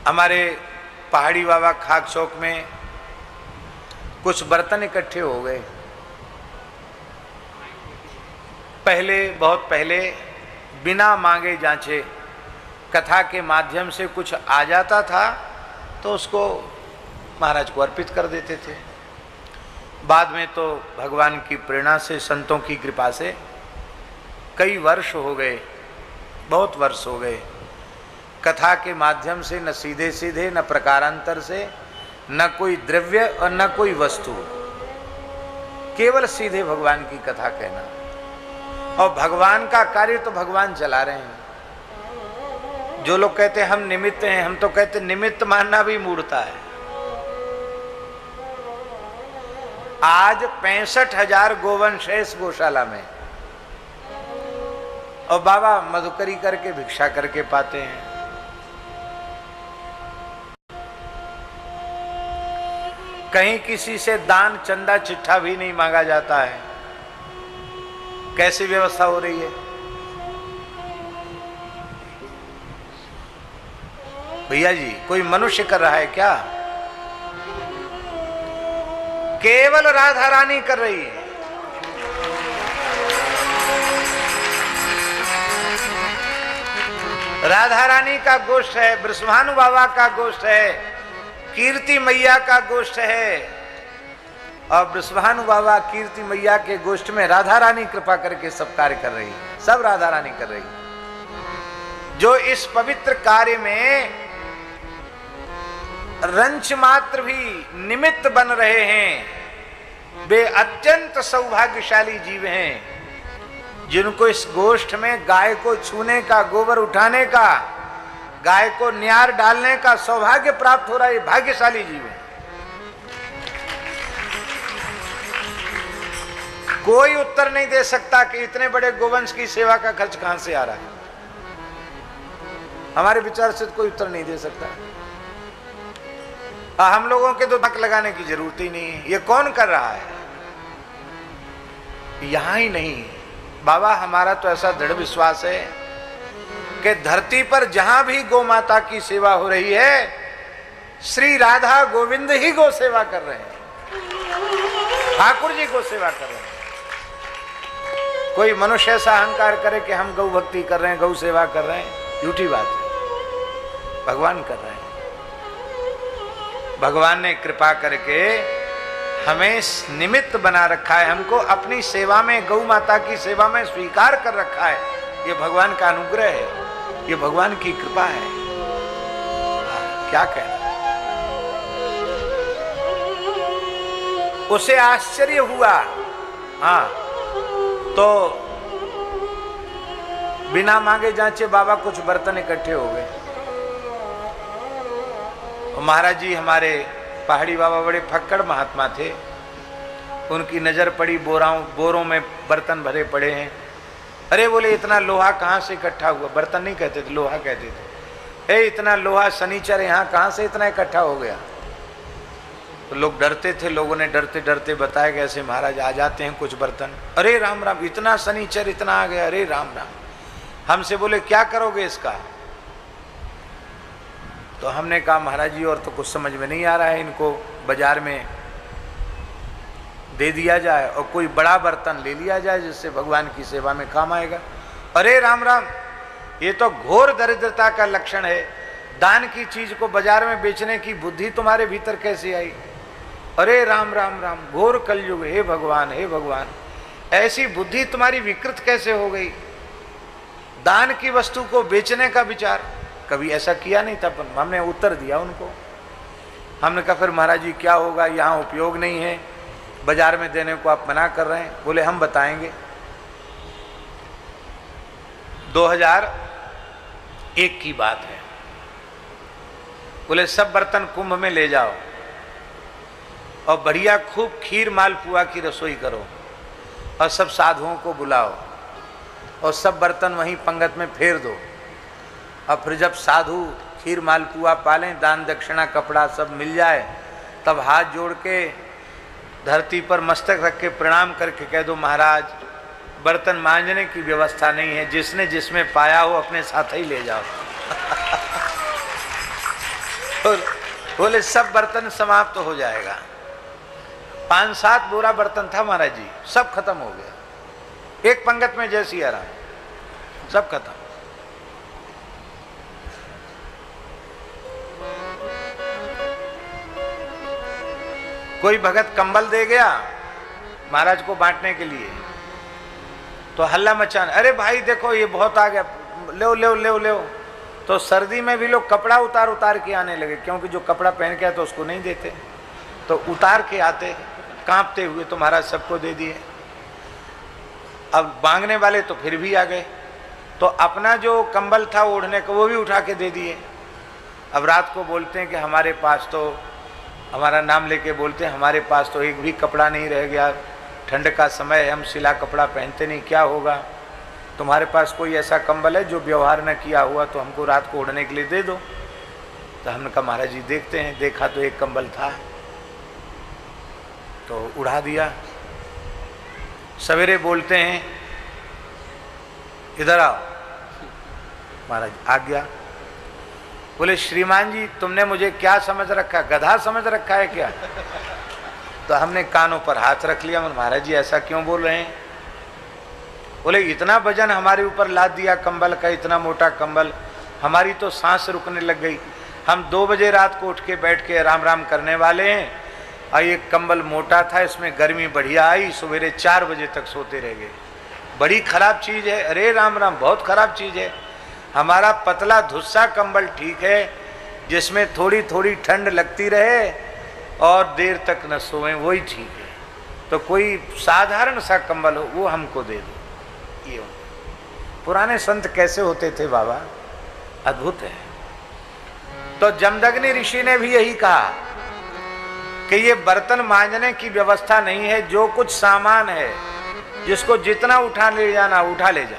हमारे पहाड़ी बाबा खाक चौक में कुछ बर्तन इकट्ठे हो गए। पहले, बहुत पहले बिना मांगे जांचे कथा के माध्यम से कुछ आ जाता था तो उसको महाराज को अर्पित कर देते थे। बाद में तो भगवान की प्रेरणा से, संतों की कृपा से कई वर्ष हो गए, बहुत वर्ष हो गए, कथा के माध्यम से न सीधे सीधे, न प्रकारांतर से, न कोई द्रव्य और न कोई वस्तु, केवल सीधे भगवान की कथा कहना। और भगवान का कार्य तो भगवान चला रहे हैं। जो लोग कहते हैं हम निमित्त हैं, हम तो कहते निमित्त मानना भी मूर्खता है। आज 65,000 गोवंश है इस गौशाला में, और बाबा मधुकरी करके भिक्षा करके पाते हैं। कहीं किसी से दान चंदा चिट्ठा भी नहीं मांगा जाता है। कैसी व्यवस्था हो रही है भैया जी? कोई मनुष्य कर रहा है क्या? केवल राधा रानी कर रही है। राधा रानी का गोष्ठ है, बृषभानु बाबा का गोष्ठ है, कीर्ति मैया का गोष्ठ है, और बृषभानु बाबा कीर्ति मैया के गोष्ठ में राधा रानी कृपा करके सब कार्य कर रही है। सब राधा रानी कर रही है। जो इस पवित्र कार्य में रंच मात्र भी निमित्त बन रहे हैं, वे अत्यंत सौभाग्यशाली जीव हैं, जिनको इस गोष्ठ में गाय को छूने का, गोबर उठाने का, गाय को न्यार डालने का सौभाग्य प्राप्त हो रहा है। ये भाग्यशाली जीव है। कोई उत्तर नहीं दे सकता कि इतने बड़े गोवंश की सेवा का खर्च कहां से आ रहा है। हमारे विचार से तो कोई उत्तर नहीं दे सकता। हम लोगों के तो तक लगाने की जरूरत ही नहीं है। ये कौन कर रहा है? यहां ही नहीं, बाबा हमारा तो ऐसा दृढ़ विश्वास है कि धरती पर जहां भी गौ माता की सेवा हो रही है, श्री राधा गोविंद ही गौ सेवा कर रहे हैं, ठाकुर जी गौ सेवा कर रहे हैं। कोई मनुष्य ऐसा अहंकार करे कि हम गौ भक्ति कर रहे हैं, गौ सेवा कर रहे हैं, झूठी बात है। भगवान कर रहे हैं। भगवान ने कृपा करके हमें निमित्त बना रखा है, हमको अपनी सेवा में, गौ माता की सेवा में स्वीकार कर रखा है। ये भगवान का अनुग्रह है, ये भगवान की कृपा है। क्या कहना। उसे आश्चर्य हुआ, हाँ, तो बिना मांगे जांचे बाबा कुछ बर्तन इकट्ठे हो गए। महाराज जी हमारे पहाड़ी बाबा बड़े फक्कड़ महात्मा थे। उनकी नजर पड़ी बोरों में बर्तन भरे पड़े हैं। अरे बोले इतना लोहा कहाँ से इकट्ठा हुआ? बर्तन नहीं कहते थे, लोहा कहते थे। इतना लोहा शनिचर यहाँ कहाँ से इतना इकट्ठा हो गया? तो लोग डरते थे। लोगों ने डरते डरते बताया कि ऐसे महाराज आ जाते हैं कुछ बर्तन। अरे राम राम, इतना शनिचर इतना आ गया, अरे राम राम। हमसे बोले क्या करोगे इसका? तो हमने कहा महाराज जी और तो कुछ समझ में नहीं आ रहा है, इनको बाजार में दे दिया जाए और कोई बड़ा बर्तन ले लिया जाए जिससे भगवान की सेवा में काम आएगा। अरे राम राम, ये तो घोर दरिद्रता का लक्षण है। दान की चीज को बाजार में बेचने की बुद्धि तुम्हारे भीतर कैसे आई? अरे राम राम राम, घोर कलयुग, हे भगवान, हे भगवान, ऐसी बुद्धि तुम्हारी विकृत कैसे हो गई? दान की वस्तु को बेचने का विचार कभी ऐसा किया नहीं था। हमने उत्तर दिया उनको। हमने कहा फिर महाराज जी क्या होगा? यहाँ उपयोग नहीं है, बाजार में देने को आप मना कर रहे हैं। बोले हम बताएंगे। 2001 की बात है। बोले सब बर्तन कुंभ में ले जाओ और बढ़िया खूब खीर मालपुआ की रसोई करो और सब साधुओं को बुलाओ और सब बर्तन वहीं पंगत में फेर दो। और फिर जब साधु खीर मालपुआ पालें, दान दक्षिणा कपड़ा सब मिल जाए, तब हाथ जोड़ के धरती पर मस्तक रख के प्रणाम करके कह दो महाराज बर्तन मांजने की व्यवस्था नहीं है, जिसने जिसमें पाया हो अपने साथ ही ले जाओ। बोले सब बर्तन समाप्त हो जाएगा। 5-7 बोरा बर्तन था महाराज जी, सब खत्म हो गया एक पंगत में, जैसी आराम, सब खत्म। कोई भगत कंबल दे गया महाराज को बांटने के लिए, तो हल्ला मचान, अरे भाई देखो ये बहुत आ गया, ले ले ले ले। तो सर्दी में भी लोग कपड़ा उतार उतार के आने लगे, क्योंकि जो कपड़ा पहन के आए तो उसको नहीं देते, तो उतार के आते कांपते हुए, तो महाराज सबको दे दिए। अब मांगने वाले तो फिर भी आ गए, तो अपना जो कंबल था ओढ़ने का वो भी उठा के दे दिए। अब रात को बोलते हैं कि हमारे पास तो, हमारा नाम लेके बोलते हैं, हमारे पास तो एक भी कपड़ा नहीं रह गया, ठंड का समय है, हम सिला कपड़ा पहनते नहीं, क्या होगा? तुम्हारे पास कोई ऐसा कंबल है जो व्यवहार न किया हुआ, तो हमको रात को ओढ़ने के लिए दे दो। तो हमने कहा महाराज जी देखते हैं। देखा तो एक कंबल था, तो उड़ा दिया। सवेरे बोलते हैं इधर आओ, महाराज आ गया। बोले श्रीमान जी तुमने मुझे क्या समझ रखा, गधा समझ रखा है क्या? तो हमने कानों पर हाथ रख लिया, महाराज जी ऐसा क्यों बोल रहे हैं? बोले इतना वजन हमारे ऊपर लाद दिया कंबल का, इतना मोटा कंबल, हमारी तो सांस रुकने लग गई। हम 2 बजे रात को उठ के बैठ के राम राम करने वाले हैं, और ये कंबल मोटा था, इसमें गर्मी बढ़िया आई, सवेरे 4 बजे तक सोते रह गए। बड़ी खराब चीज़ है। अरे राम राम, बहुत खराब चीज़ है। हमारा पतला धुस्सा कंबल ठीक है, जिसमें थोड़ी थोड़ी ठंड लगती रहे और देर तक न सोएं, वही ठीक है। तो कोई साधारण सा कंबल हो वो हमको दे दो। ये पुराने संत कैसे होते थे बाबा, अद्भुत है। तो जमदग्नि ऋषि ने भी यही कहा कि ये बर्तन मांजने की व्यवस्था नहीं है, जो कुछ सामान है जिसको जितना उठा ले जाना उठा ले जा।